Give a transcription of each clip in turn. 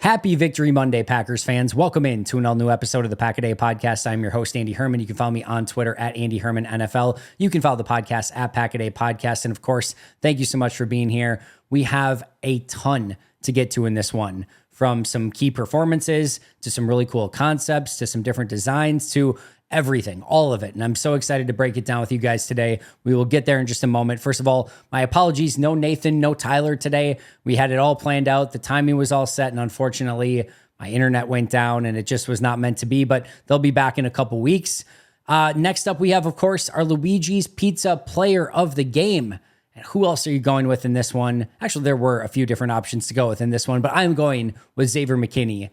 Happy Victory Monday, Packers fans. Welcome in to an all-new episode of the Pack-A-Day Podcast. I'm your host, Andy Herman. You can follow me on Twitter at Andy Herman NFL. You can follow the podcast at Pack-A-Day Podcast. And of course, thank you so much for being here. We have a ton to get to in this one, from some key performances to some really cool concepts to some different designs to everything, all of it. And I'm so excited to break it down with you guys today. We will get there in just a moment. First of all, my apologies. No Nathan, no Tyler today. We had it all planned out. The timing was all set. And unfortunately, my internet went down and it just was not meant to be, but they'll be back in a couple weeks. Next up, we have, of course, our Luigi's Pizza Player of the Game. And who else are you going with in this one? Actually, there were a few different options to go with in this one, but I'm going with Xavier McKinney.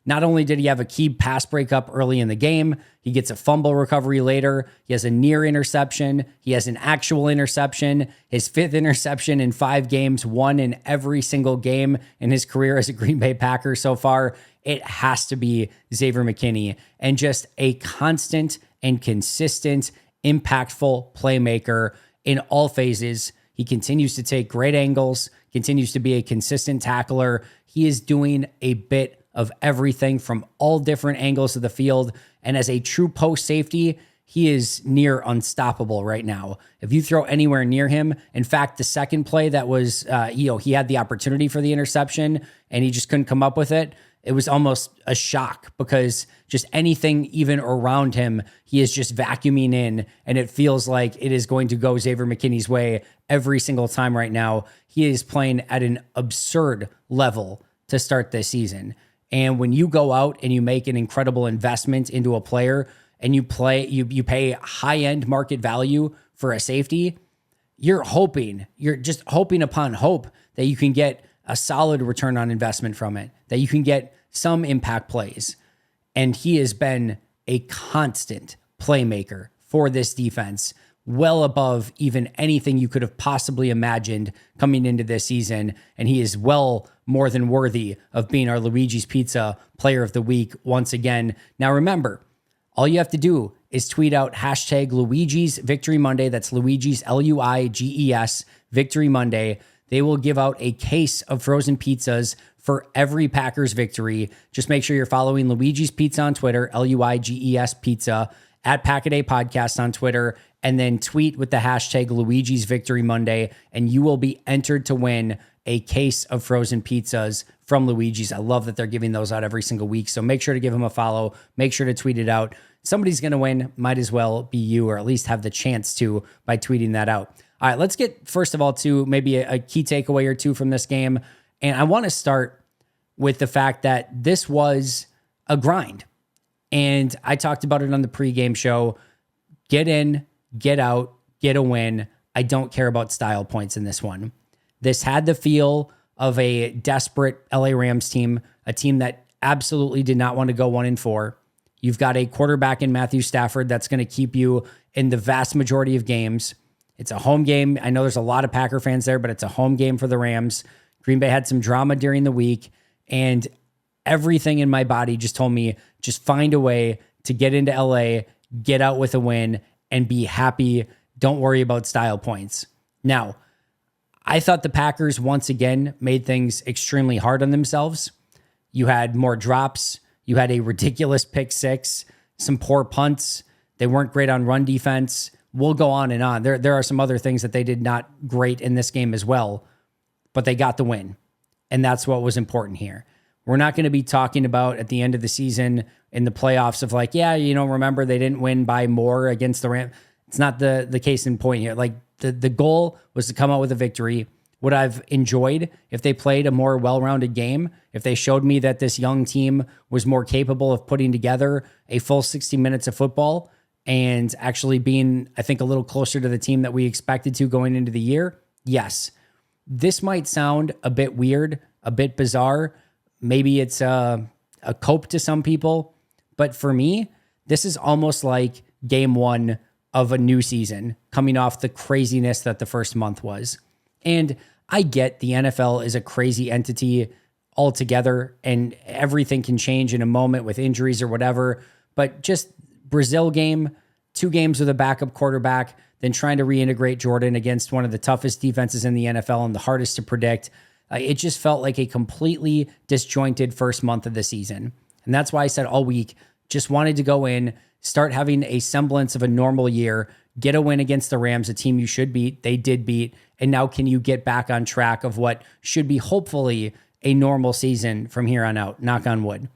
Not only did he have a key pass breakup early in the game, he gets a fumble recovery later. He has a near interception. He has an actual interception. His fifth interception in 5 games, one in every single game in his career as a Green Bay Packer so far. It has to be Xavier McKinney, and just a constant and consistent, impactful playmaker in all phases. He continues to take great angles, continues to be a consistent tackler. He is doing a bit of everything from all different angles of the field. And as a true post safety, he is near unstoppable right now. If you throw anywhere near him, in fact, the second play that was, he had the opportunity for the interception and he just couldn't come up with it. It was almost a shock because just anything even around him, he is just vacuuming in, and it feels like it is going to go Xavier McKinney's way every single time right now. He is playing at an absurd level to start this season. And when you go out and you make an incredible investment into a player and you pay high-end market value for a safety, you're just hoping upon hope that you can get a solid return on investment from it, that you can get some impact plays. And he has been a constant playmaker for this defense, well above even anything you could have possibly imagined coming into this season. And he is well more than worthy of being our Luigi's Pizza Player of the Week once again. Now remember, all you have to do is tweet out hashtag Luigi's Victory Monday. That's Luigi's Luiges Victory Monday. They will give out a case of frozen pizzas for every Packers victory. Just make sure you're following Luigi's Pizza on Twitter, Luiges Pizza, at Pack-A-Day Podcast on Twitter, and then tweet with the hashtag Luigi's Victory Monday, and you will be entered to win a case of frozen pizzas from Luigi's. I love that they're giving those out every single week, so make sure to give them a follow. Make sure to tweet it out. Somebody's going to win. Might as well be you, or at least have the chance to by tweeting that out. All right, let's get, first of all, to maybe a key takeaway or two from this game. And I want to start with the fact that this was a grind. And I talked about it on the pregame show. Get in, get out, get a win. I don't care about style points in this one. This had the feel of a desperate LA Rams team, a team that absolutely did not want to go 1-4. You've got a quarterback in Matthew Stafford that's going to keep you in the vast majority of games. It's a home game. I know there's a lot of Packer fans there, but it's a home game for the Rams. Green Bay had some drama during the week, and everything in my body just told me, just find a way to get into LA, get out with a win, and be happy. Don't worry about style points. Now, I thought the Packers once again made things extremely hard on themselves. You had more drops. You had a ridiculous pick six, some poor punts. They weren't great on run defense. We'll go on and on. There are some other things that they did not great in this game as well, but they got the win. And that's what was important here. We're not going to be talking about at the end of the season in the playoffs of like, yeah, remember they didn't win by more against the Rams. It's not the case in point here. Like the goal was to come out with a victory. Would I've enjoyed if they played a more well-rounded game, if they showed me that this young team was more capable of putting together a full 60 minutes of football and actually being, I think, a little closer to the team that we expected to going into the year? Yes. This might sound a bit weird, a bit bizarre. Maybe it's a cope to some people. But for me, this is almost like game one of a new season coming off the craziness that the first month was. And I get the NFL is a crazy entity altogether and everything can change in a moment with injuries or whatever. But just Brazil game, 2 games with a backup quarterback, then trying to reintegrate Jordan against one of the toughest defenses in the NFL and the hardest to predict. It just felt like a completely disjointed first month of the season. And that's why I said all week, just wanted to go in, start having a semblance of a normal year, get a win against the Rams, a team you should beat. They did beat. And now can you get back on track of what should be hopefully a normal season from here on out? Knock on wood.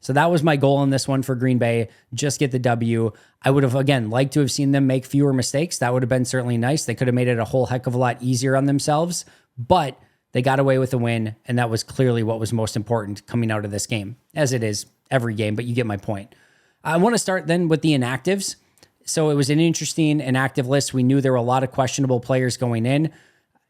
So that was my goal in this one for Green Bay. Just get the W. I would have, again, liked to have seen them make fewer mistakes. That would have been certainly nice. They could have made it a whole heck of a lot easier on themselves, but they got away with a win, and that was clearly what was most important coming out of this game, as it is every game, but you get my point. I want to start then with the inactives. So it was an interesting inactive list. We knew there were a lot of questionable players going in.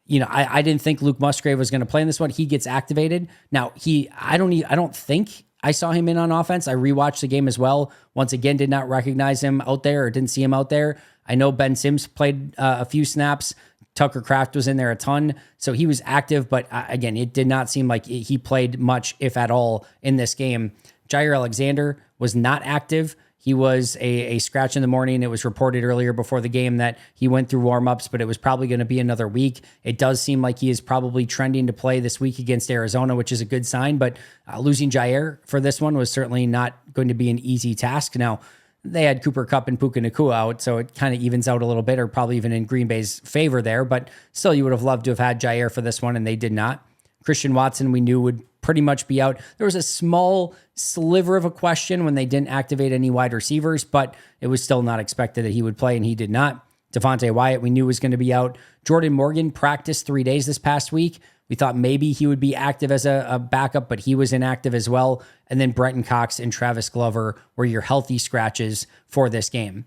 You know, I didn't think Luke Musgrave was going to play in this one. He gets activated. Now, I don't think I saw him in on offense. I rewatched the game as well. Once again, did not recognize him out there or didn't see him out there. I know Ben Sims played a few snaps. Tucker Kraft was in there a ton. So he was active, but again, it did not seem like he played much, if at all, in this game. Jair Alexander was not active. He was a scratch in the morning. It was reported earlier before the game that he went through warmups, but it was probably going to be another week. It does seem like he is probably trending to play this week against Arizona, which is a good sign, but losing Jair for this one was certainly not going to be an easy task. Now, they had Cooper Kupp and Puka Nacua out, so it kind of evens out a little bit, or probably even in Green Bay's favor there, but still you would have loved to have had Jair for this one, and they did not. Christian Watson, we knew would pretty much be out. There was a small sliver of a question when they didn't activate any wide receivers, but it was still not expected that he would play, and he did not. Devontae Wyatt, we knew was going to be out. Jordan Morgan practiced 3 days this past week. We thought maybe he would be active as a backup, but he was inactive as well. And then Brenton Cox and Travis Glover were your healthy scratches for this game.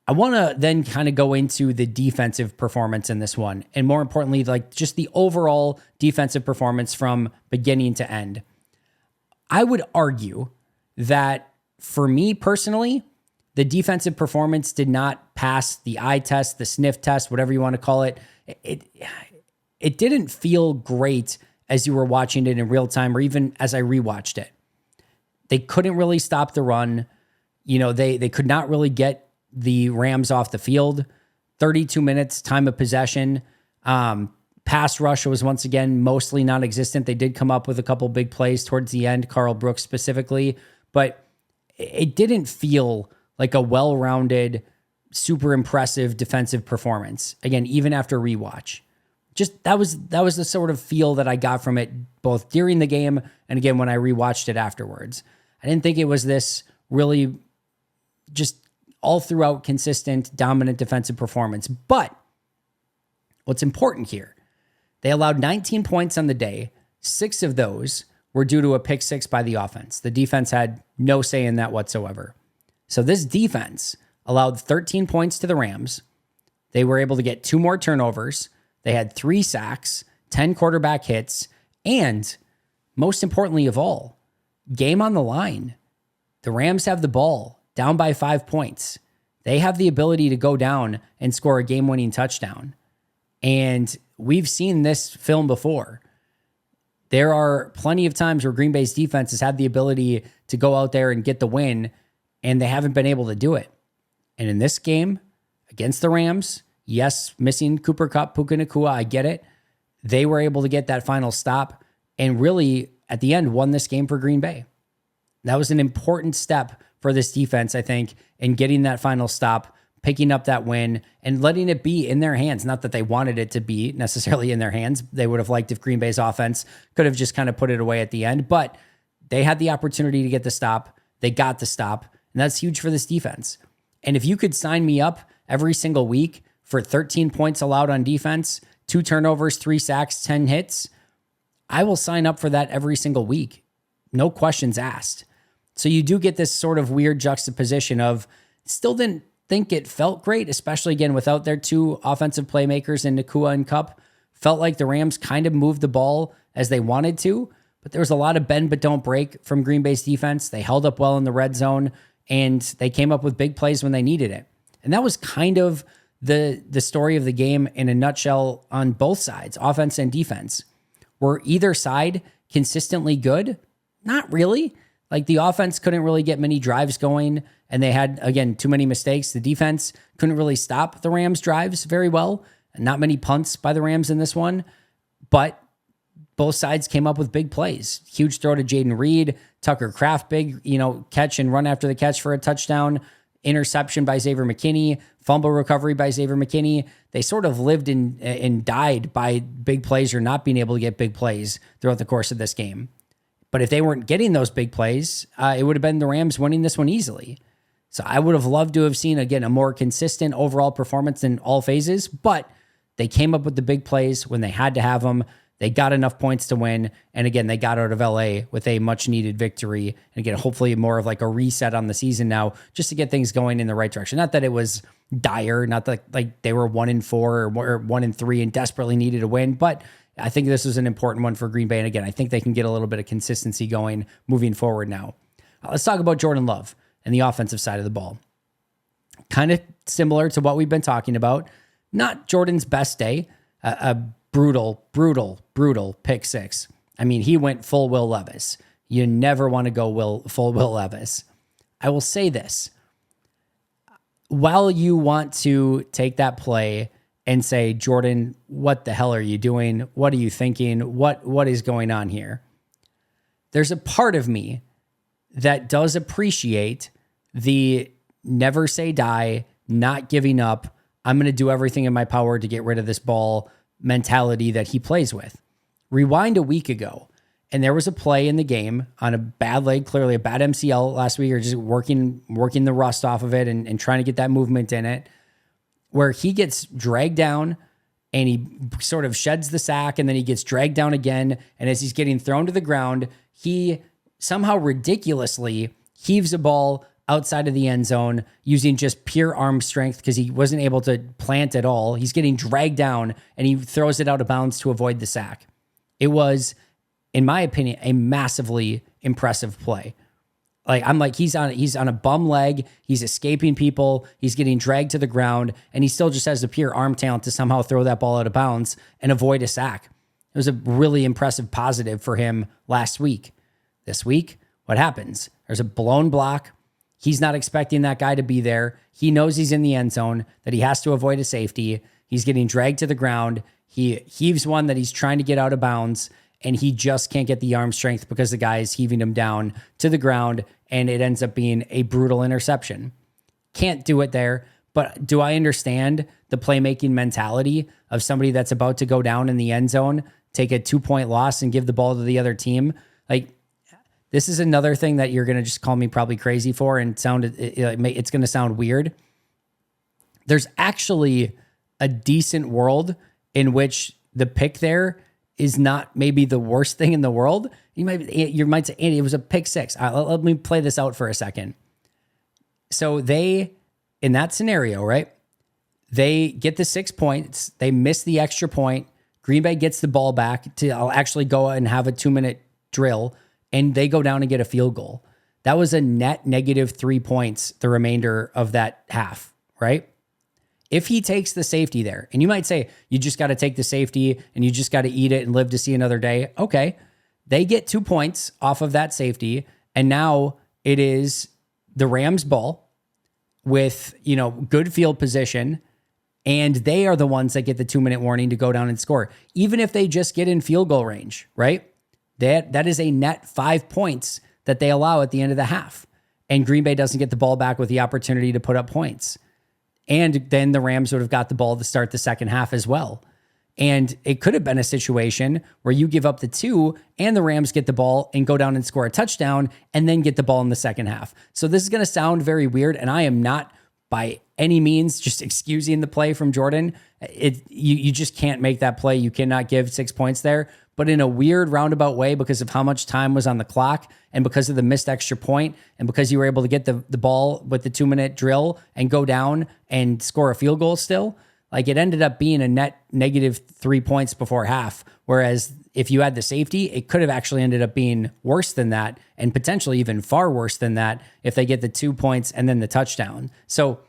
I want to then kind of go into the defensive performance in this one. And more importantly, like just the overall defensive performance from beginning to end. I would argue that for me personally, the defensive performance did not pass the eye test, the sniff test, whatever you want to call it. It didn't feel great as you were watching it in real time, or even as I rewatched it. They couldn't really stop the run. You know, they could not really get the Rams off the field. 32 minutes time of possession. Pass rush was once again mostly non-existent. They did come up with a couple big plays towards the end, Carl Brooks specifically, but it didn't feel like a well-rounded, super impressive defensive performance. Again, even after rewatch. Just that was the sort of feel that I got from it both during the game and again when I rewatched it afterwards. I didn't think it was this really just all throughout consistent, dominant defensive performance. But what's important here, they allowed 19 points on the day. 6 of those were due to a pick six by the offense. The defense had no say in that whatsoever. So this defense allowed 13 points to the Rams. They were able to get 2 more turnovers. They had 3 sacks, 10 quarterback hits, and most importantly of all, game on the line. The Rams have the ball down by 5 points. They have the ability to go down and score a game-winning touchdown. And we've seen this film before. There are plenty of times where Green Bay's defense has had the ability to go out there and get the win, and they haven't been able to do it. And in this game, against the Rams, yes, missing Cooper Kupp, Puka Nacua, I get it. They were able to get that final stop and really, at the end, won this game for Green Bay. That was an important step for this defense, I think, in getting that final stop, picking up that win, and letting it be in their hands. Not that they wanted it to be necessarily in their hands. They would have liked if Green Bay's offense could have just kind of put it away at the end, but they had the opportunity to get the stop. They got the stop, and that's huge for this defense. And if you could sign me up every single week for 13 points allowed on defense, 2 turnovers, 3 sacks, 10 hits, I will sign up for that every single week. No questions asked. So you do get this sort of weird juxtaposition of still didn't think it felt great, especially again without their 2 offensive playmakers in Nacua and Kupp. Felt like the Rams kind of moved the ball as they wanted to, but there was a lot of bend but don't break from Green Bay's defense. They held up well in the red zone, and they came up with big plays when they needed it. And that was kind of the story of the game in a nutshell on both sides, offense and defense. Were either side consistently good? Not really. Like the offense couldn't really get many drives going, and they had, again, too many mistakes. The defense couldn't really stop the Rams' drives very well. Not many punts by the Rams in this one, but both sides came up with big plays. Huge throw to Jayden Reed, Tucker Kraft, big, catch and run after the catch for a touchdown, interception by Xavier McKinney, fumble recovery by Xavier McKinney. They sort of lived and died by big plays or not being able to get big plays throughout the course of this game. But if they weren't getting those big plays, it would have been the Rams winning this one easily. So I would have loved to have seen, again, a more consistent overall performance in all phases, but they came up with the big plays when they had to have them. They got enough points to win. And again, they got out of LA with a much needed victory. And again, hopefully more of like a reset on the season now, just to get things going in the right direction. Not that it was dire, not that like they were 1-4 or 1-3 and desperately needed a win, but I think this was an important one for Green Bay. And again, I think they can get a little bit of consistency going moving forward now. Let's talk about Jordan Love and the offensive side of the ball. Kind of similar to what we've been talking about. Not Jordan's best day, a brutal pick six. I mean, he went full Will Levis. You never want to go full Will Levis. I will say this. While you want to take that play and say, Jordan, what the hell are you doing? What are you thinking? What is going on here? There's a part of me that does appreciate the never say die, not giving up. I'm going to do everything in my power to get rid of this ball mentality that he plays with. Rewind a week ago, and there was a play in the game on a bad leg, clearly a bad MCL last week, or just working the rust off of it and trying to get that movement in it, where he gets dragged down and he sort of sheds the sack, and then he gets dragged down again. And as he's getting thrown to the ground, he somehow ridiculously heaves a ball outside of the end zone using just pure arm strength because he wasn't able to plant at all. He's getting dragged down and he throws it out of bounds to avoid the sack. It was, in my opinion, a massively impressive play. He's on a bum leg. He's escaping people. He's getting dragged to the ground, and he still just has the pure arm talent to somehow throw that ball out of bounds and avoid a sack. It was a really impressive positive for him last week. This week, what happens? There's a blown block. He's not expecting that guy to be there. He knows he's in the end zone, that he has to avoid a safety. He's getting dragged to the ground. He heaves one that he's trying to get out of bounds, and he just can't get the arm strength because the guy is heaving him down to the ground, and it ends up being a brutal interception. Can't do it there, but do I understand the playmaking mentality of somebody that's about to go down in the end zone, take a 2-point loss and give the ball to the other team? This is another thing that you're going to just call me probably crazy for and it's going to sound weird. There's actually a decent world in which the pick there is not maybe the worst thing in the world. You might say, Andy, it was a pick six. Let me play this out for a second. So in that scenario, right? They get the 6 points. They miss the extra point. Green Bay gets the ball back to actually go and have a 2-minute drill, and they go down and get a field goal. That was a net negative 3 points the remainder of that half, right? If he takes the safety there, and you might say, you just got to take the safety and you just got to eat it and live to see another day. Okay. They get 2 points off of that safety, and now it is the Rams' ball with, good field position, and they are the ones that get the 2-minute warning to go down and score. Even if they just get in field goal range, right? That is a net 5 points that they allow at the end of the half. And Green Bay doesn't get the ball back with the opportunity to put up points. And then the Rams would have got the ball to start the second half as well. And it could have been a situation where you give up the 2 and the Rams get the ball and go down and score a touchdown and then get the ball in the second half. So this is going to sound very weird, and I am not by any means just excusing the play from Jordan. You just can't make that play. You cannot give 6 points there. But in a weird roundabout way, because of how much time was on the clock and because of the missed extra point and because you were able to get the ball with the 2-minute drill and go down and score a field goal still, it ended up being a net negative 3 points before half. Whereas if you had the safety, it could have actually ended up being worse than that, and potentially even far worse than that if they get the 2 points and then the touchdown. So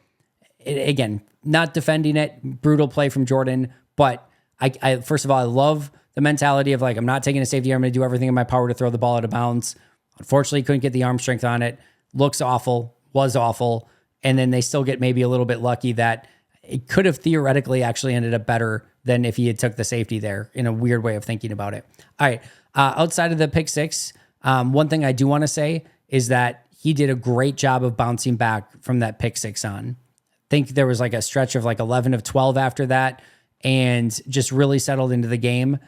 again, not defending it, brutal play from Jordan, but I first of all, I love the mentality of I'm not taking a safety. I'm going to do everything in my power to throw the ball out of bounds. Unfortunately, couldn't get the arm strength on it. Looks awful, was awful. And then they still get maybe a little bit lucky that it could have theoretically actually ended up better than if he had took the safety there, in a weird way of thinking about it. All right. Outside of the pick six, one thing I do want to say is that he did a great job of bouncing back from that pick six on. I think there was like a stretch of like 11 of 12 after that and just really settled into the game.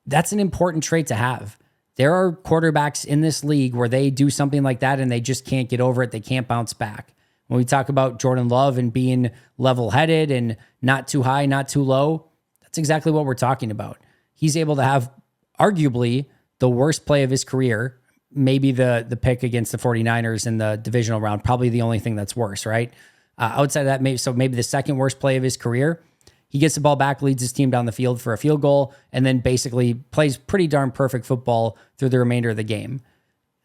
That's an important trait to have. There are quarterbacks in this league where they do something like that and they just can't get over it. They can't bounce back. When we talk about Jordan Love and being level-headed and not too high, not too low, that's exactly what we're talking about. He's able to have arguably the worst play of his career, maybe the pick against the 49ers in the divisional round, probably the only thing that's worse, right? Outside of that, maybe the second worst play of his career. He gets the ball back, leads his team down the field for a field goal, and then basically plays pretty darn perfect football through the remainder of the game.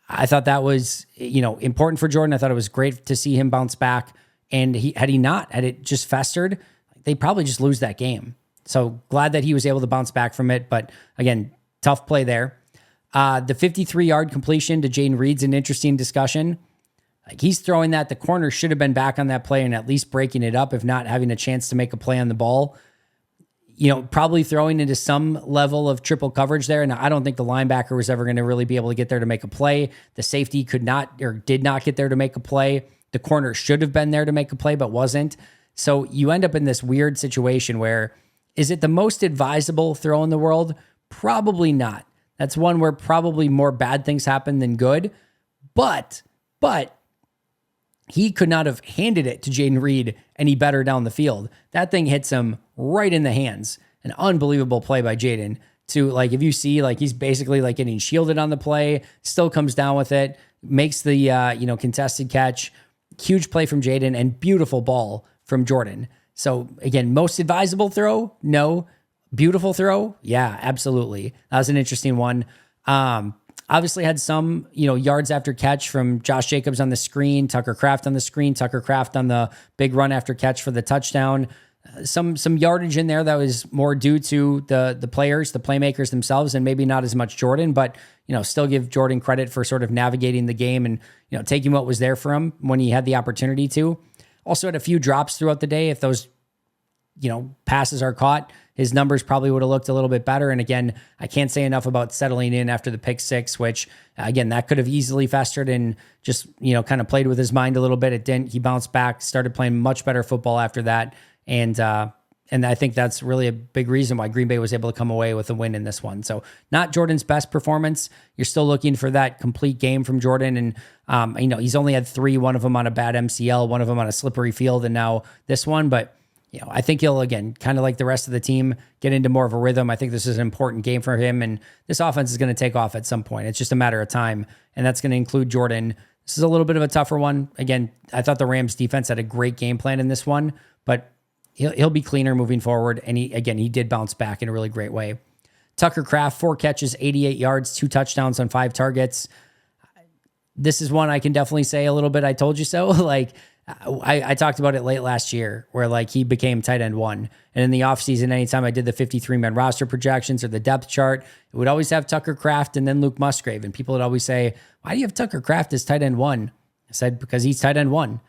I thought that was, important for Jordan. I thought it was great to see him bounce back. And had it just festered, they'd probably just lose that game. So glad that he was able to bounce back from it. But again, tough play there. The 53-yard completion to Jayden Reed's an interesting discussion. Like, he's throwing that. The corner should have been back on that play and at least breaking it up, if not having a chance to make a play on the ball. Probably throwing into some level of triple coverage there. And I don't think the linebacker was ever going to really be able to get there to make a play. The safety did not get there to make a play. The corner should have been there to make a play, but wasn't. So you end up in this weird situation where, is it the most advisable throw in the world? Probably not. That's one where probably more bad things happen than good. But he could not have handed it to Jayden Reed any better down the field. That thing hits him right in the hands. An unbelievable play by Jayden to, if you see, he's basically getting shielded on the play, still comes down with it, makes the, contested catch. Huge play from Jayden and beautiful ball from Jordan. So again, most advisable throw? No. Beautiful throw? Yeah, absolutely. That was an interesting one. Obviously had some, yards after catch from Josh Jacobs on the screen, Tucker Kraft on the screen, Tucker Kraft on the big run after catch for the touchdown. Some yardage in there that was more due to the players, the playmakers themselves, and maybe not as much Jordan, but, still give Jordan credit for sort of navigating the game and, taking what was there for him when he had the opportunity to. Also had a few drops throughout the day. If those, passes are caught, his numbers probably would have looked a little bit better. And again, I can't say enough about settling in after the pick six, which again, that could have easily festered and just, kind of played with his mind a little bit. It didn't. He bounced back, started playing much better football after that. And I think that's really a big reason why Green Bay was able to come away with a win in this one. So not Jordan's best performance. You're still looking for that complete game from Jordan. And, he's only had 3, one of them on a bad MCL, one of them on a slippery field, and now this one. But I think he'll, again, kind of like the rest of the team, get into more of a rhythm. I think this is an important game for him, and this offense is going to take off at some point. It's just a matter of time, and that's going to include Jordan. This is a little bit of a tougher one. Again, I thought the Rams defense had a great game plan in this one, but he'll be cleaner moving forward, and he did bounce back in a really great way. Tucker Kraft, 4 catches, 88 yards, 2 touchdowns on 5 targets. This is one I can definitely say a little bit, I told you so. I talked about it late last year where he became tight end 1. And in the offseason, anytime I did the 53-man roster projections or the depth chart, it would always have Tucker Kraft and then Luke Musgrave. And people would always say, why do you have Tucker Kraft as tight end 1? I said, because he's tight end 1.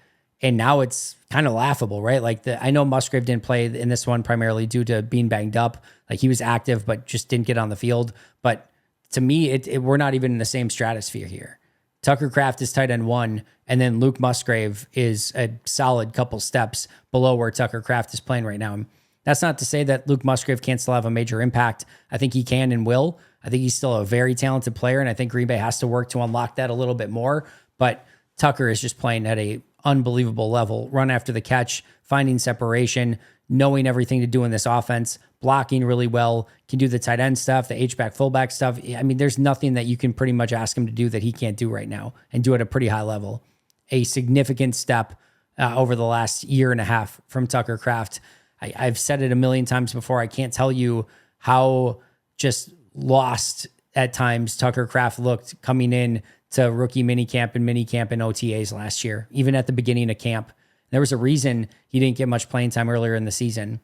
And now it's kind of laughable, right? I know Musgrave didn't play in this one primarily due to being banged up. He was active, but just didn't get on the field. But to me, we're not even in the same stratosphere here. Tucker Kraft is tight end 1, and then Luke Musgrave is a solid couple steps below where Tucker Kraft is playing right now. That's not to say that Luke Musgrave can't still have a major impact. I think he can and will. I think he's still a very talented player, and I think Green Bay has to work to unlock that a little bit more. But Tucker is just playing at a unbelievable level. Run after the catch, finding separation, knowing everything to do in this offense, blocking really well, can do the tight end stuff, the H-back, fullback stuff. I mean, there's nothing that you can pretty much ask him to do that he can't do right now and do at a pretty high level. A significant step over the last year and a half from Tucker Kraft. I've said it a million times before. I can't tell you how just lost at times Tucker Kraft looked coming in to rookie minicamp and OTAs last year, even at the beginning of camp. There was a reason he didn't get much playing time earlier in the season.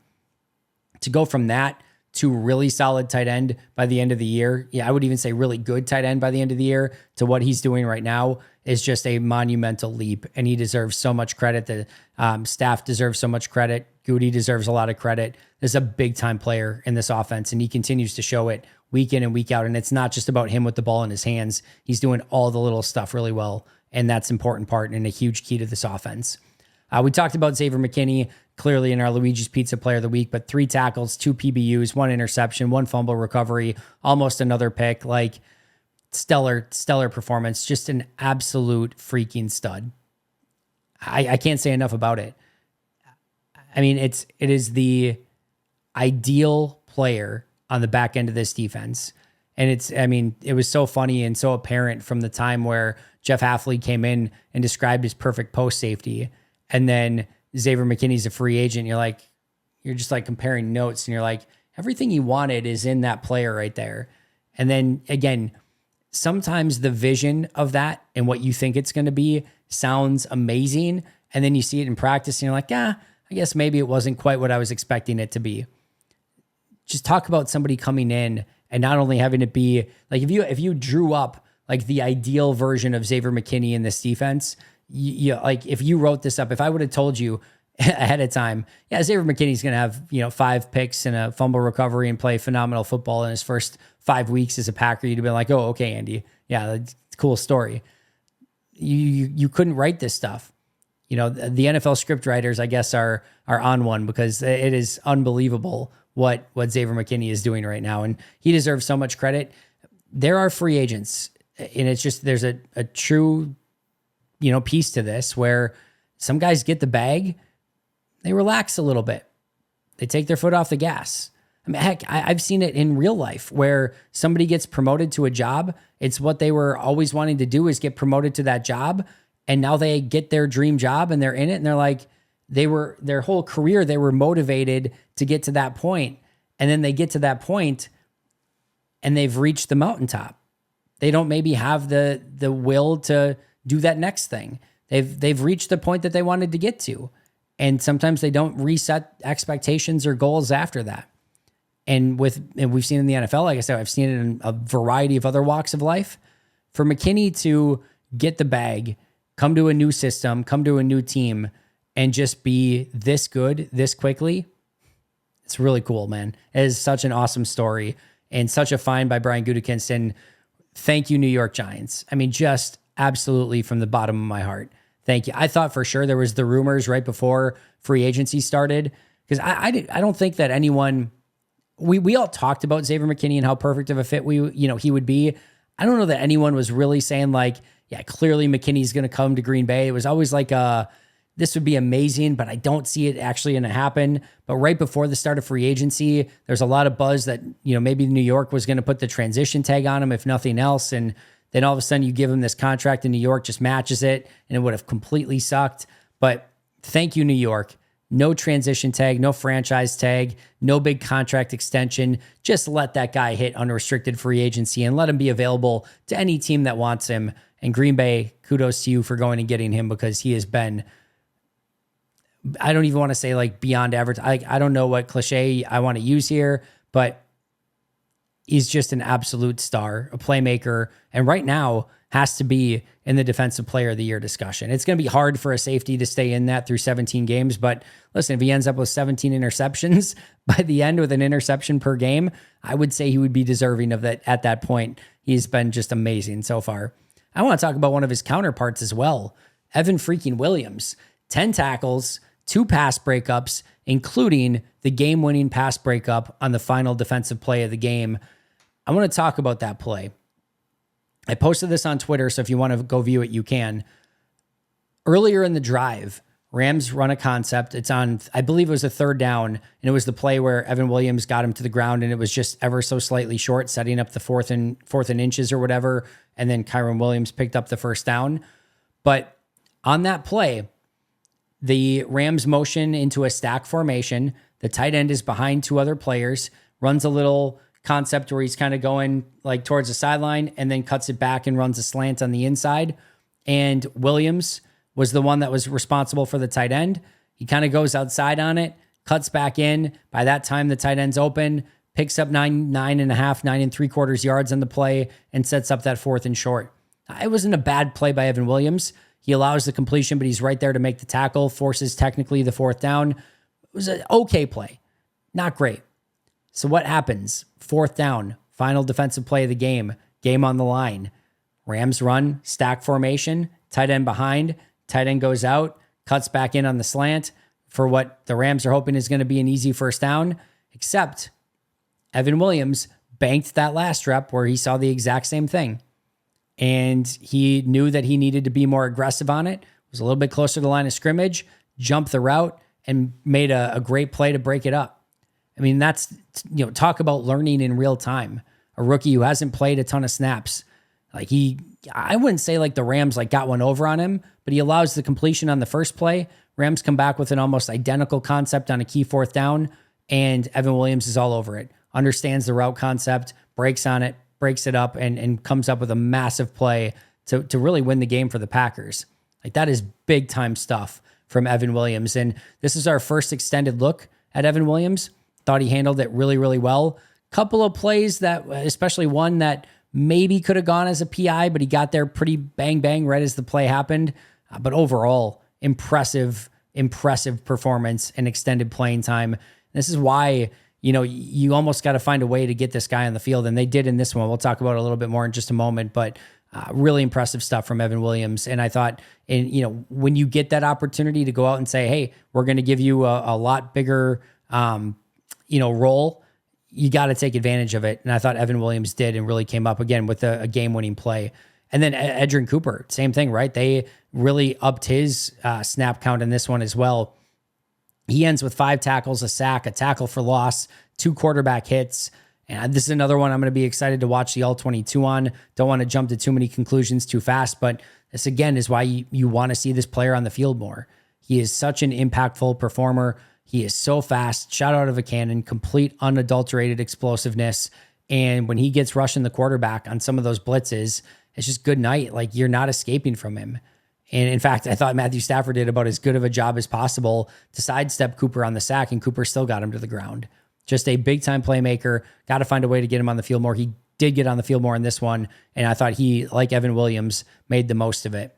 To go from that to really solid tight end by the end of the year, yeah, I would even say really good tight end by the end of the year, to what he's doing right now is just a monumental leap. And he deserves so much credit. The staff deserves so much credit. Goody deserves a lot of credit. There's a big time player in this offense, and he continues to show it week in and week out. And it's not just about him with the ball in his hands. He's doing all the little stuff really well. And that's an important part and a huge key to this offense. We talked about Xavier McKinney clearly in our Luigi's Pizza Player of the Week, but 3 tackles, 2 PBUs, 1 interception, 1 fumble recovery, almost another pick. Like, stellar performance. Just an absolute freaking stud. I can't say enough about it. I mean, it is the ideal player on the back end of this defense. And it was so funny and so apparent from the time where Jeff Hafley came in and described his perfect post safety. And then Xavier McKinney's a free agent. You're just like comparing notes, and you're like, everything he wanted is in that player right there. And then again, sometimes the vision of that and what you think it's going to be sounds amazing. And then you see it in practice and you're like, I guess maybe it wasn't quite what I was expecting it to be. Just talk about somebody coming in and not only having it be like, if you drew up like the ideal version of Xavier McKinney in this defense, like if you wrote this up, if I would have told you ahead of time, Xavier McKinney's going to have, 5 picks and a fumble recovery and play phenomenal football in his first 5 weeks as a Packer, you'd have been like, oh, okay, Andy. Yeah, that's a cool story. You couldn't write this stuff. The NFL script writers, I guess, are on one, because it is unbelievable what Xavier McKinney is doing right now. And he deserves so much credit. There are free agents, and it's just, there's a true, piece to this where some guys get the bag, they relax a little bit. They take their foot off the gas. I mean, heck, I've seen it in real life where somebody gets promoted to a job. It's what they were always wanting to do, is get promoted to that job. And now they get their dream job and they're in it. And they're like, their whole career, they were motivated to get to that point. And then they get to that point and they've reached the mountaintop. They don't maybe have the will to do that next thing. They've reached the point that they wanted to get to. And sometimes they don't reset expectations or goals after that. And we've seen in the NFL, like I said, I've seen it in a variety of other walks of life. For McKinney to get the bag, come to a new system, come to a new team, and just be this good this quickly, it's really cool, man. It is such an awesome story and such a find by Brian Gutekunst. And thank you, New York Giants. I mean, just absolutely from the bottom of my heart, thank you. I thought for sure there was the rumors right before free agency started, because I don't think that anyone... We all talked about Xavier McKinney and how perfect of a fit he would be. I don't know that anyone was really saying like, yeah, clearly McKinney's going to come to Green Bay. It was always like, this would be amazing, but I don't see it actually going to happen. But right before the start of free agency, there's a lot of buzz that, maybe New York was going to put the transition tag on him, if nothing else. And then all of a sudden you give him this contract in New York, just matches it, and it would have completely sucked. But thank you, New York. No transition tag, no franchise tag, no big contract extension. Just let that guy hit unrestricted free agency and let him be available to any team that wants him. And Green Bay, kudos to you for going and getting him, because he has been, I don't even want to say like beyond average. I don't know what cliche I want to use here, but he's just an absolute star, a playmaker. And right now has to be in the Defensive Player of the Year discussion. It's going to be hard for a safety to stay in that through 17 games. But listen, if he ends up with 17 interceptions by the end with an interception per game, I would say he would be deserving of that at that point. He's been just amazing so far. I want to talk about one of his counterparts as well. Evan freaking Williams, 10 tackles, 2 pass breakups, including the game-winning pass breakup on the final defensive play of the game. I want to talk about that play. I posted this on Twitter, so if you want to go view it, you can. Earlier in the drive, Rams run a concept. It's on, I believe it was a 3rd down, and it was the play where Evan Williams got him to the ground, and it was just ever so slightly short, setting up the fourth and inches or whatever, and then Kyron Williams picked up the 1st down. But on that play, the Rams motion into a stack formation. The tight end is behind 2 other players, runs a little concept where he's kind of going like towards the sideline and then cuts it back and runs a slant on the inside. And Williams was the one that was responsible for the tight end. He kind of goes outside on it, cuts back in. By that time, the tight end's open, picks up 9.5 yards on the play, and sets up that 4th and short. It wasn't a bad play by Evan Williams. He allows the completion, but he's right there to make the tackle, forces technically the 4th down. It was an okay play, not great. So what happens? 4th down, final defensive play of the game on the line. Rams run, stack formation, tight end behind, tight end goes out, cuts back in on the slant for what the Rams are hoping is going to be an easy 1st down, except Evan Williams banked that last rep where he saw the exact same thing. And he knew that he needed to be more aggressive on it, was a little bit closer to the line of scrimmage, jumped the route, and made a great play to break it up. I mean, that's, talk about learning in real time. A rookie who hasn't played a ton of snaps. I wouldn't say like the Rams got one over on him, but he allows the completion on the first play. Rams come back with an almost identical concept on a key 4th down, and Evan Williams is all over it. Understands the route concept, breaks on it, breaks it up, and comes up with a massive play to really win the game for the Packers. That is big time stuff from Evan Williams. And this is our first extended look at Evan Williams. Thought he handled it really, really well. Couple of plays that, especially one that maybe could have gone as a PI, but he got there pretty bang right as the play happened. But overall, impressive performance and extended playing time. This is why, you almost got to find a way to get this guy on the field. And they did in this one. We'll talk about it a little bit more in just a moment, but really impressive stuff from Evan Williams. And I thought, when you get that opportunity to go out and say, hey, we're going to give you a lot bigger, role, you got to take advantage of it. And I thought Evan Williams did and really came up again with a game-winning play. And then Edgerrin Cooper, same thing, right? They really upped his snap count in this one as well. He ends with 5 tackles, a sack, a tackle for loss, 2 quarterback hits. And this is another one I'm going to be excited to watch the All-22 on. Don't want to jump to too many conclusions too fast, but this again is why you want to see this player on the field more. He is such an impactful performer. He is so fast, shot out of a cannon, complete unadulterated explosiveness. And when he gets rushing the quarterback on some of those blitzes, it's just good night. You're not escaping from him. And in fact, I thought Matthew Stafford did about as good of a job as possible to sidestep Cooper on the sack, and Cooper still got him to the ground. Just a big-time playmaker. Got to find a way to get him on the field more. He did get on the field more in this one, and I thought he, like Evan Williams, made the most of it.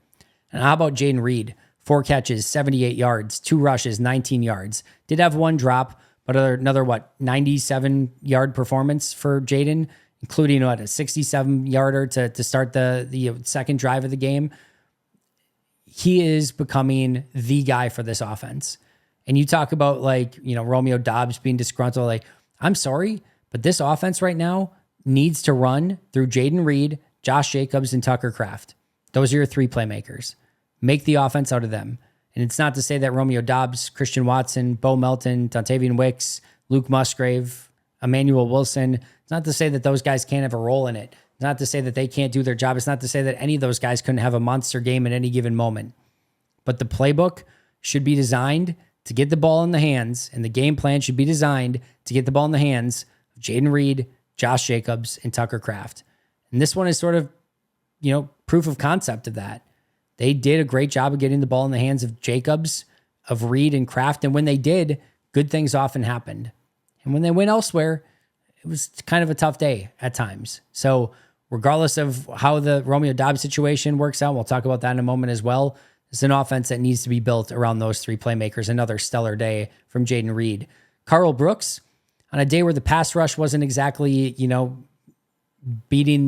And how about Jayden Reed? 4 catches, 78 yards, 2 rushes, 19 yards. Did have 1 drop, but another 97-yard performance for Jayden, including a 67-yarder to start the second drive of the game. He is becoming the guy for this offense. And you talk about Romeo Doubs being disgruntled. I'm sorry, but this offense right now needs to run through Jayden Reed, Josh Jacobs, and Tucker Kraft. Those are your 3 playmakers. Make the offense out of them. And it's not to say that Romeo Doubs, Christian Watson, Bo Melton, Dontavian Wicks, Luke Musgrave, Emmanuel Wilson, it's not to say that those guys can't have a role in it. It's not to say that they can't do their job. It's not to say that any of those guys couldn't have a monster game at any given moment. But the playbook should be designed to get the ball in the hands, and the game plan should be designed to get the ball in the hands of Jayden Reed, Josh Jacobs, and Tucker Kraft. And this one is sort of, proof of concept of that. They did a great job of getting the ball in the hands of Jacobs, of Reed, and Kraft. And when they did, good things often happened. And when they went elsewhere, it was kind of a tough day at times. So regardless of how the Romeo Doubs situation works out, we'll talk about that in a moment as well. It's an offense that needs to be built around those 3 playmakers. Another stellar day from Jayden Reed. Karl Brooks, on a day where the pass rush wasn't exactly, beating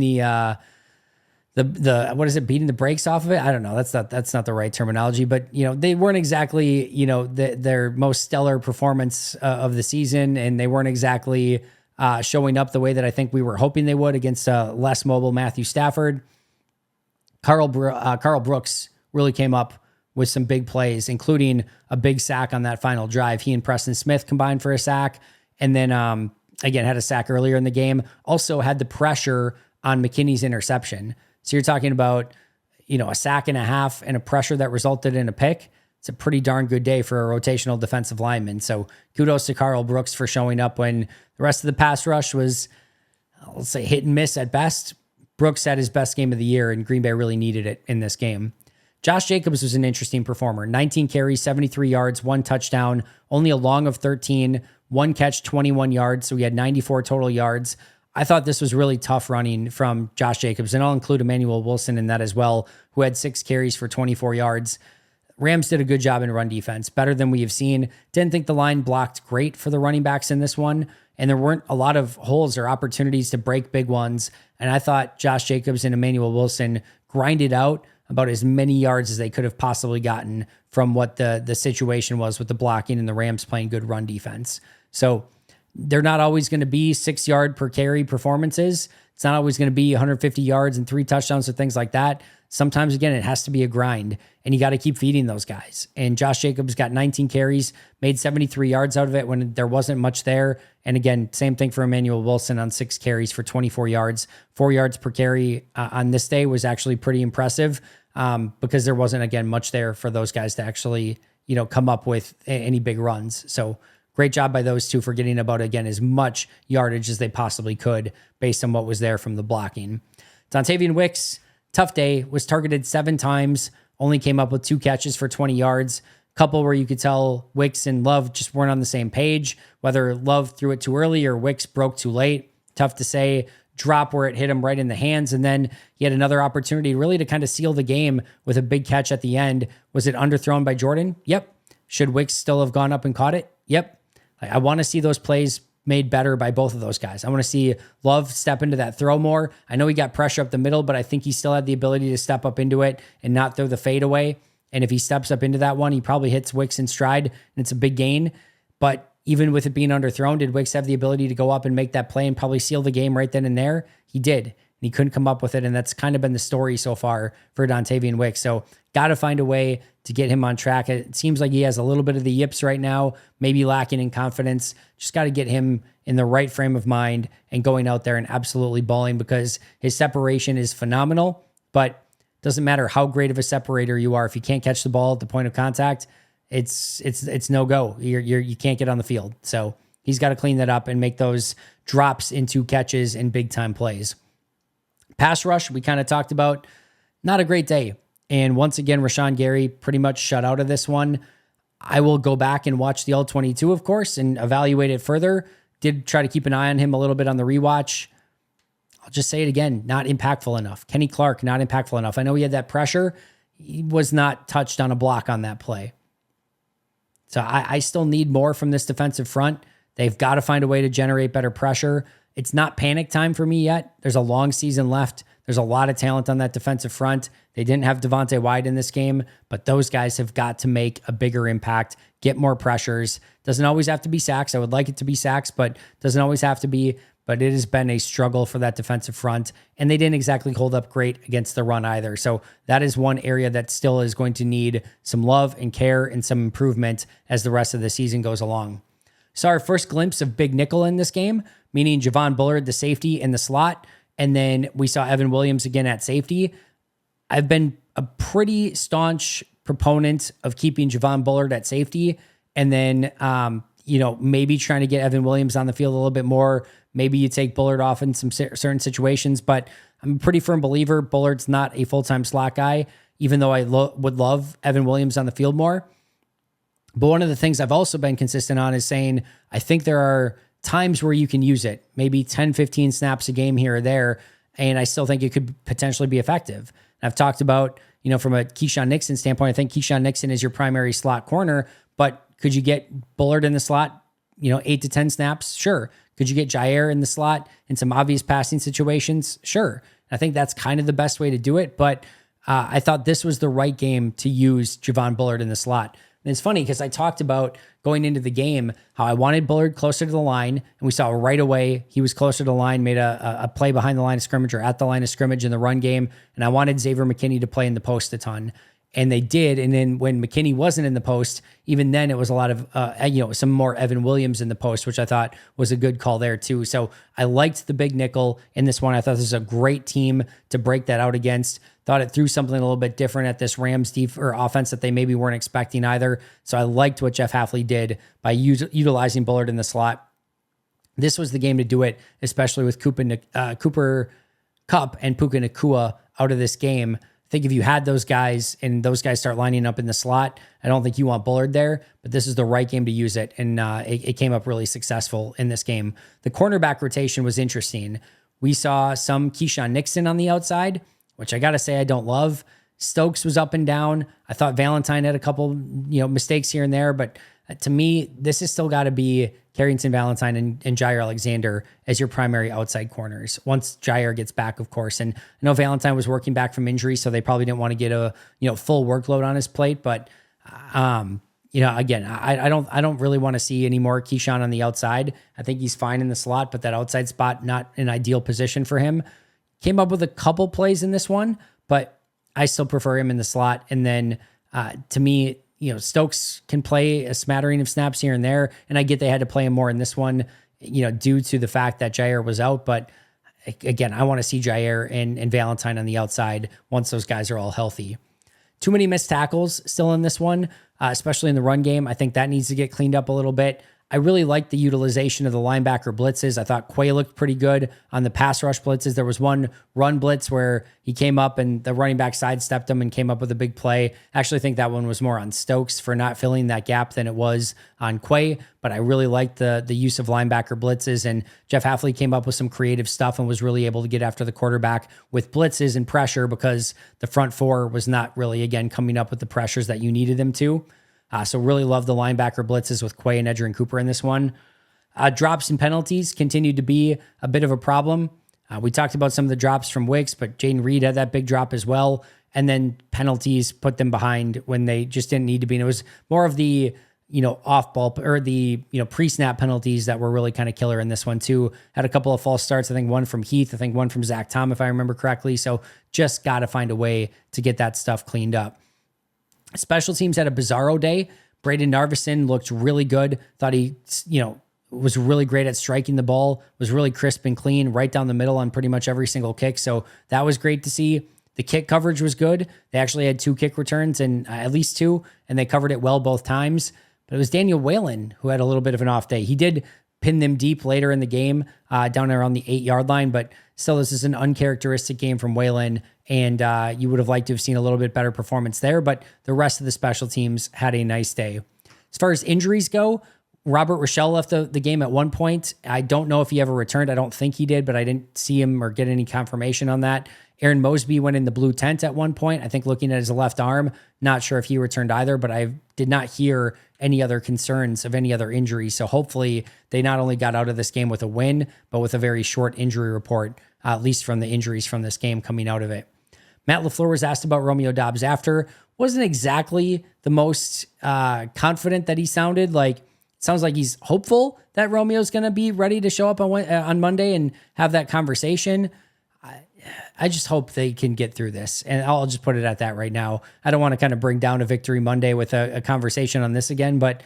beating the brakes off of it? I don't know. That's not the right terminology, but they weren't exactly, their most stellar performance of the season, and they weren't exactly showing up the way that I think we were hoping they would against less mobile Matthew Stafford. Karl Brooks really came up with some big plays, including a big sack on that final drive. He and Preston Smith combined for a sack, and then again had a sack earlier in the game. Also had the pressure on McKinney's interception. So you're talking about, a sack and a half and a pressure that resulted in a pick. It's a pretty darn good day for a rotational defensive lineman. So kudos to Karl Brooks for showing up when the rest of the pass rush was, let's say, hit and miss at best. Brooks had his best game of the year, and Green Bay really needed it in this game. Josh Jacobs was an interesting performer. 19 carries, 73 yards, 1 touchdown, only a long of 13, 1 catch, 21 yards. So he had 94 total yards. I thought this was really tough running from Josh Jacobs, and I'll include Emmanuel Wilson in that as well, who had 6 carries for 24 yards. Rams did a good job in run defense, better than we have seen. Didn't think the line blocked great for the running backs in this one, and there weren't a lot of holes or opportunities to break big ones. And I thought Josh Jacobs and Emmanuel Wilson grinded out about as many yards as they could have possibly gotten from what the situation was with the blocking and the Rams playing good run defense. So they're not always going to be 6 yard per carry performances. It's not always going to be 150 yards and 3 touchdowns or things like that. Sometimes, again, it has to be a grind, and you got to keep feeding those guys. And Josh Jacobs got 19 carries, made 73 yards out of it when there wasn't much there. And again, same thing for Emmanuel Wilson on 6 carries for 24 yards. 4 yards per carry on this day was actually pretty impressive because there wasn't, again, much there for those guys to actually, come up with any big runs. So great job by those two for getting about, again, as much yardage as they possibly could based on what was there from the blocking. Dontavian Wicks, tough day, was targeted 7 times, only came up with 2 catches for 20 yards. Couple where you could tell Wicks and Love just weren't on the same page, whether Love threw it too early or Wicks broke too late. Tough to say. Drop where it hit him right in the hands. And then he had another opportunity really to kind of seal the game with a big catch at the end. Was it underthrown by Jordan? Yep. Should Wicks still have gone up and caught it? Yep. I want to see those plays made better by both of those guys. I want to see Love step into that throw more. I know he got pressure up the middle, but I think he still had the ability to step up into it and not throw the fade away. And if he steps up into that one, he probably hits Wicks in stride, and it's a big gain. But even with it being underthrown, did Wicks have the ability to go up and make that play and probably seal the game right then and there? He did. And he couldn't come up with it, and that's kind of been the story so far for Dontavian Wicks. So got to find a way to get him on track. It seems like he has a little bit of the yips right now, maybe lacking in confidence. Just got to get him in the right frame of mind and going out there and absolutely balling, because his separation is phenomenal, but doesn't matter how great of a separator you are. If you can't catch the ball at the point of contact, it's no go. You can't get on the field. So he's got to clean that up and make those drops into catches and big time plays. Pass rush, we kind of talked about, not a great day. And once again, Rashawn Gary pretty much shut out of this one. I will go back and watch the All-22, of course, and evaluate it further. Did try to keep an eye on him a little bit on the rewatch. I'll just say it again, not impactful enough. Kenny Clark, not impactful enough. I know he had that pressure. He was not touched on a block on that play. So I still need more from this defensive front. They've got to find a way to generate better pressure. It's not panic time for me yet. There's a long season left. There's a lot of talent on that defensive front. They didn't have Devontae Wyatt in this game, but those guys have got to make a bigger impact, get more pressures. Doesn't always have to be sacks. I would like it to be sacks, but doesn't always have to be. But it has been a struggle for that defensive front, and they didn't exactly hold up great against the run either. So that is one area that still is going to need some love and care and some improvement as the rest of the season goes along. Saw our first glimpse of big nickel in this game, meaning Javon Bullard, the safety, in the slot. And then we saw Evan Williams again at safety. I've been a pretty staunch proponent of keeping Javon Bullard at safety, and then, maybe trying to get Evan Williams on the field a little bit more. Maybe you take Bullard off in some certain situations, but I'm a pretty firm believer Bullard's not a full-time slot guy, even though I would love Evan Williams on the field more. But one of the things I've also been consistent on is saying I think there are times where you can use it, maybe 10, 15 snaps a game here or there, and I still think it could potentially be effective. And I've talked about, from a Keyshawn Nixon standpoint, I think Keyshawn Nixon is your primary slot corner, but could you get Bullard in the slot, 8 to 10 snaps? Sure. Could you get Jair in the slot in some obvious passing situations? Sure. I think that's kind of the best way to do it, but I thought this was the right game to use Javon Bullard in the slot. And it's funny because I talked about going into the game how I wanted Bullard closer to the line, and we saw right away he was closer to the line, made a play behind the line of scrimmage or at the line of scrimmage in the run game, and I wanted Xavier McKinney to play in the post a ton. And they did. And then when McKinney wasn't in the post, even then it was a lot of, some more Evan Williams in the post, which I thought was a good call there too. So I liked the big nickel in this one. I thought this was a great team to break that out against. Thought it threw something a little bit different at this Rams offense that they maybe weren't expecting either. So I liked what Jeff Hafley did by utilizing Bullard in the slot. This was the game to do it, especially with Cooper Kupp and Puka Nacua out of this game. I think if you had those guys and those guys start lining up in the slot, I don't think you want Bullard there, but this is the right game to use it. And it came up really successful in this game. The cornerback rotation was interesting. We saw some Keyshawn Nixon on the outside, which I got to say I don't love. Stokes was up and down. I thought Valentine had a couple, mistakes here and there, but to me, this has still got to be Carrington Valentine and Jair Alexander as your primary outside corners. Once Jair gets back, of course. And I know Valentine was working back from injury, so they probably didn't want to get a full workload on his plate. But again, I don't really want to see any more Keyshawn on the outside. I think he's fine in the slot, but that outside spot, not an ideal position for him. Came up with a couple plays in this one, but I still prefer him in the slot. And then to me, Stokes can play a smattering of snaps here and there. And I get they had to play him more in this one, due to the fact that Jair was out. But again, I want to see Jair and Valentine on the outside once those guys are all healthy. Too many missed tackles still in this one, especially in the run game. I think that needs to get cleaned up a little bit. I really like the utilization of the linebacker blitzes. I thought Quay looked pretty good on the pass rush blitzes. There was one run blitz where he came up and the running back sidestepped him and came up with a big play. I actually think that one was more on Stokes for not filling that gap than it was on Quay, but I really liked the use of linebacker blitzes, and Jeff Hafley came up with some creative stuff and was really able to get after the quarterback with blitzes and pressure because the front four was not really, again, coming up with the pressures that you needed them to. So really love the linebacker blitzes with Quay and Edgerrin Cooper in this one. Drops and penalties continued to be a bit of a problem. We talked about some of the drops from Wicks, but Jayden Reed had that big drop as well. And then penalties put them behind when they just didn't need to be. And it was more of the, off ball or the, pre-snap penalties that were really kind of killer in this one too. Had a couple of false starts. I think one from Heath, I think one from Zach Tom, if I remember correctly. So just got to find a way to get that stuff cleaned up. Special teams had a bizarro day. Braden Narveson looked really good. Thought he, was really great at striking the ball, was really crisp and clean right down the middle on pretty much every single kick. So that was great to see. The kick coverage was good. They actually had 2 kick returns and at least 2, and they covered it well both times. But it was Daniel Whalen who had a little bit of an off day. He did pin them deep later in the game, down around the 8-yard line, but still, this is an uncharacteristic game from Whalen, and you would have liked to have seen a little bit better performance there, but the rest of the special teams had a nice day. As far as injuries go, Robert Rochelle left the game at one point. I don't know if he ever returned. I don't think he did, but I didn't see him or get any confirmation on that. Aaron Mosby went in the blue tent at one point, I think looking at his left arm. Not sure if he returned either, but I did not hear any other concerns of any other injuries. So hopefully they not only got out of this game with a win, but with a very short injury report, at least from the injuries from this game coming out of it. Matt LaFleur was asked about Romeo Doubs after. Wasn't exactly the most confident that he sounded. Like, sounds like he's hopeful that Romeo's going to be ready to show up on Monday and have that conversation. I just hope they can get through this. And I'll just put it at that right now. I don't want to kind of bring down a victory Monday with a conversation on this again, but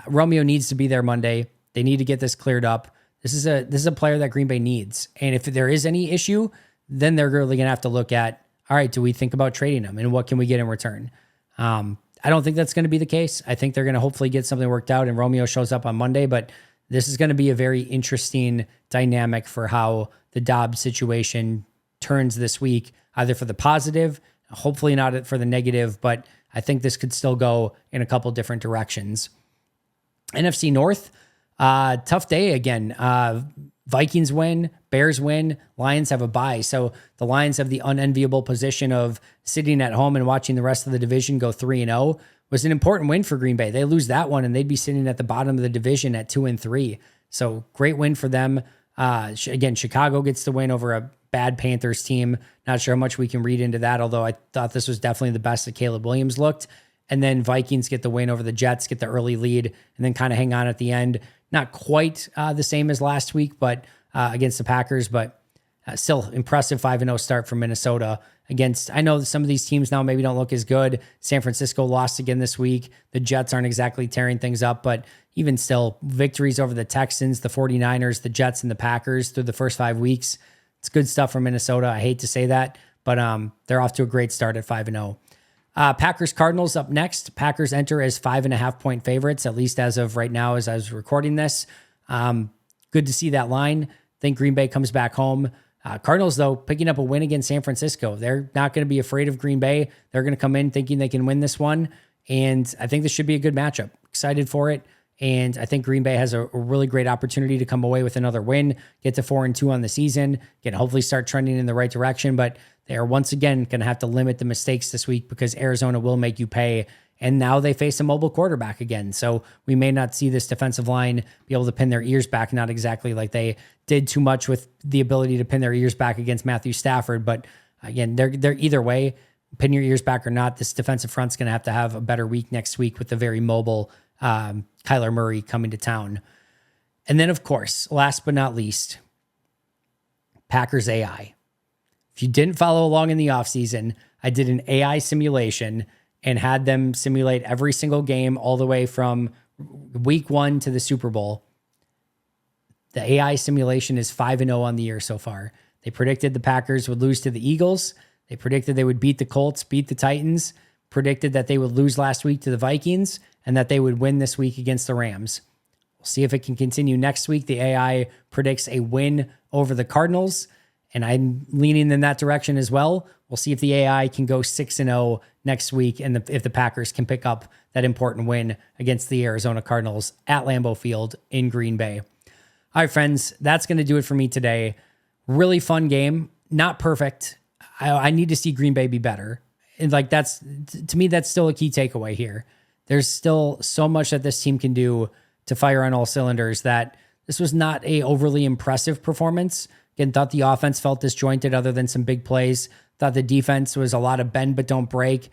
Romeo needs to be there Monday. They need to get this cleared up. This is a player that Green Bay needs. And if there is any issue, then they're really going to have to look at, all right, do we think about trading him and what can we get in return? I don't think that's going to be the case. I think they're going to hopefully get something worked out and Romeo shows up on Monday, but this is going to be a very interesting dynamic for how the Dobbs situation turns this week, either for the positive, hopefully not for the negative, but I think this could still go in a couple different directions. NFC North, tough day again. Vikings win, Bears win, Lions have a bye. So the Lions have the unenviable position of sitting at home and watching the rest of the division go 3-0. Was an important win for Green Bay. They lose that one and they'd be sitting at the bottom of the division at 2-3. So great win for them. Again, Chicago gets the win over a bad Panthers team. Not sure how much we can read into that, although I thought this was definitely the best that Caleb Williams looked. And then Vikings get the win over the Jets, get the early lead, and then kind of hang on at the end. Not quite the same as last week, but against the Packers, but still impressive 5-0 start from Minnesota against, I know some of these teams now maybe don't look as good. San Francisco lost again this week. The Jets aren't exactly tearing things up, but even still, victories over the Texans, the 49ers, the Jets, and the Packers through the first 5 weeks. It's good stuff from Minnesota. I hate to say that, but they're off to a great start at 5-0. Packers Cardinals up next. Packers enter as 5.5-point favorites, at least as of right now, as I was recording this. Good to see that line. I think Green Bay comes back home. Cardinals, though, picking up a win against San Francisco. They're not going to be afraid of Green Bay. They're going to come in thinking they can win this one. And I think this should be a good matchup. Excited for it. And I think Green Bay has a really great opportunity to come away with another win, get to 4-2 on the season, can hopefully start trending in the right direction. But they are once again going to have to limit the mistakes this week because Arizona will make you pay. And now they face a mobile quarterback again. So we may not see this defensive line be able to pin their ears back, not exactly like they did too much with the ability to pin their ears back against Matthew Stafford. But again, they're either way, pin your ears back or not, this defensive front's going to have a better week next week with the very mobile Kyler Murray coming to town. And then, of course, last but not least, Packers AI. If you didn't follow along in the offseason, I did an AI simulation and had them simulate every single game all the way from week 1 to the Super Bowl. The AI simulation is 5-0 on the year so far. They predicted the Packers would lose to the Eagles. They predicted they would beat the Colts, beat the Titans, predicted that they would lose last week to the Vikings, and that they would win this week against the Rams. We'll see if it can continue next week. The AI predicts a win over the Cardinals, and I'm leaning in that direction as well. We'll see if the AI can go 6-0 next week and if the Packers can pick up that important win against the Arizona Cardinals at Lambeau Field in Green Bay. All right, friends, that's going to do it for me today. Really fun game. Not perfect. I need to see Green Bay be better. And that's, to me, that's still a key takeaway here. There's still so much that this team can do to fire on all cylinders that this was not a overly impressive performance. Again, thought the offense felt disjointed other than some big plays. Thought the defense was a lot of bend but don't break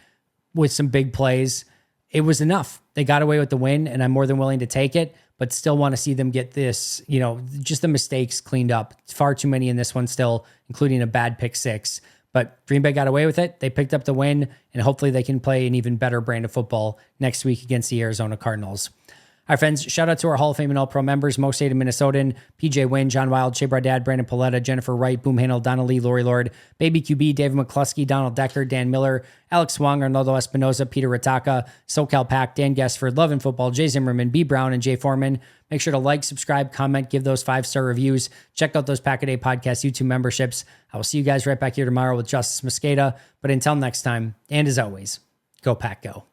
with some big plays. It was enough. They got away with the win, and I'm more than willing to take it, but still want to see them get this, just the mistakes cleaned up. Far too many in this one still, including a bad pick 6. But Green Bay got away with it. They picked up the win, and hopefully they can play an even better brand of football next week against the Arizona Cardinals. All right, friends, shout out to our Hall of Fame and All-Pro members, Mo State of Minnesotan, PJ Wynn, John Wild, Shea Bardad, Brandon Paletta, Jennifer Wright, Boom Handle, Donna Lee, Lori Lord, Baby QB, David McCluskey, Donald Decker, Dan Miller, Alex Wong, Arnoldo Espinoza, Peter Ritaka, SoCal Pack, Dan Guessford, Love and Football, Jay Zimmerman, B. Brown, and Jay Foreman. Make sure to like, subscribe, comment, give those 5-star reviews. Check out those Pack-A-Day Podcast YouTube memberships. I will see you guys right back here tomorrow with Justice Mosqueda. But until next time, and as always, go Pack Go.